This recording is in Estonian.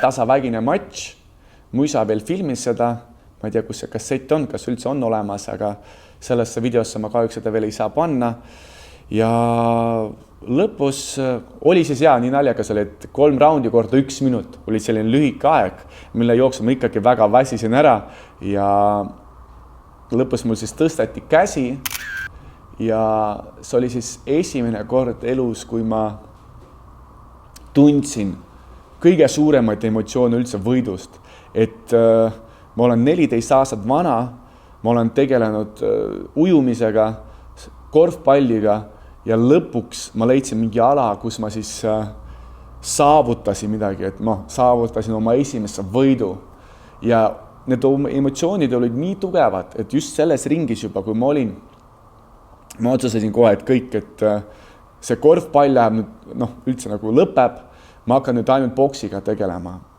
tasavägine matš, mu isa veel filmis seda, ma ei tea, kus see kassett on, kas üldse on olemas, aga sellesse videosse ma kahjuks seda veel ei saa panna. Ja lõpus oli siis nii naljakas oli, et 3 raundi korda 1 minut oli selline lühike aeg, mille jooksul ma ikkagi väga väsisin ära ja lõpus mul siis tõsteti käsi ja see oli siis esimene kord elus, kui ma tundsin kõige suuremaid emotsioone üldse võidust, et ma olen 14 aastat vana, ma olen tegelenud ujumisega, korvpalliga ja lõpuks ma leidsin mingi ala, kus ma siis saavutasin midagi, et ma saavutasin oma esimesse võidu ja need emotsioonid olid nii tugevad, et just selles ringis juba, kui ma olin, ma otsustasin kohe, et kõik, et see korvpall läheb nüüd, üldse nagu lõpeb, ma hakkan nüüd ainult boksiga tegelema.